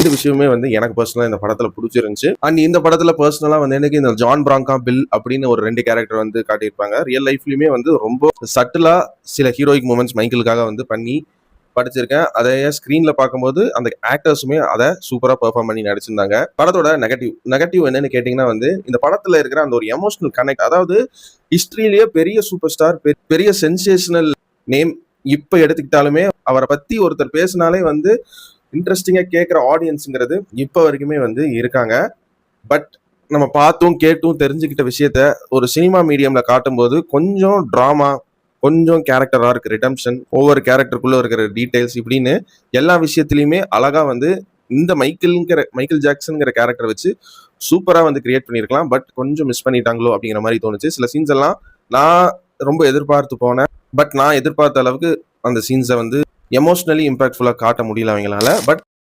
இந்த விஷயமே வந்து எனக்கு பர்சனலா இந்த படத்துல பிடிச்சிருந்துச்சு. அண்ட் இந்த படத்துல பர்சனலா வந்து எனக்கு இந்த ஜான் பிராங்கா பில் அப்படின்னு ஒரு 2 கேரக்டர் வந்து காட்டியிருப்பாங்க. ரியல் லைஃப்லயுமே வந்து ரொம்ப சட்டிலா சில ஹீரோயிக் மூமெண்ட்ஸ் மைக்கேலுக்காக வந்து பண்ணி படிச்சிருக்கேன். அதையே ஸ்கிரீன்ல பார்க்கும்போது அந்த ஆக்டர்ஸுமே அதை சூப்பரா பெர்ஃபார்ம் பண்ணி நடிச்சிருந்தாங்க. படத்தோட நெகட்டிவ் என்னன்னு கேட்டீங்கன்னா வந்து இந்த படத்துல இருக்கிற அந்த ஒரு எமோஷனல் கனெக்ட், அதாவது ஹிஸ்டரியிலேயே பெரிய சூப்பர் ஸ்டார், பெரிய சென்சேஷனல் நேம் இப்ப எடுத்துக்கிட்டாலுமே அவரை பத்தி ஒருத்தர் பேசினாலே வந்து இன்ட்ரெஸ்டிங்கா கேட்கிற ஆடியன்ஸ்ங்கிறது இப்ப வரைக்குமே வந்து இருக்காங்க. பட் நம்ம பார்த்தும் கேட்டும் தெரிஞ்சுக்கிட்ட விஷயத்த ஒரு சினிமா மீடியம்ல காட்டும்போது கொஞ்சம் டிராமா, கொஞ்சம் கேரக்டர் ஆர்க், ரிடம்ஷன், ஒவ்வொரு கேரக்டருக்குள்ள இருக்கிற டீடைல்ஸ் இப்படின்னு எல்லா விஷயத்திலயுமே அழகா வந்து இந்த மைக்கேல் ஜாக்சன்ங்கிற கேரக்டர் வச்சு சூப்பரா வந்து கிரியேட் பண்ணியிருக்கலாம். பட் கொஞ்சம் மிஸ் பண்ணிட்டாங்களோ அப்படிங்கிற மாதிரி தோணுச்சு. சில சீன்ஸ் எல்லாம் நான் ரொம்ப எதிர்பார்த்து போனேன். பட் நான் எதிர்பார்த்த அளவுக்கு அந்த சீன்ஸை வந்து எமோஷனலி இம்பாக்ட்ஃபுல்லா காட்ட முடியல அவங்களால. பட்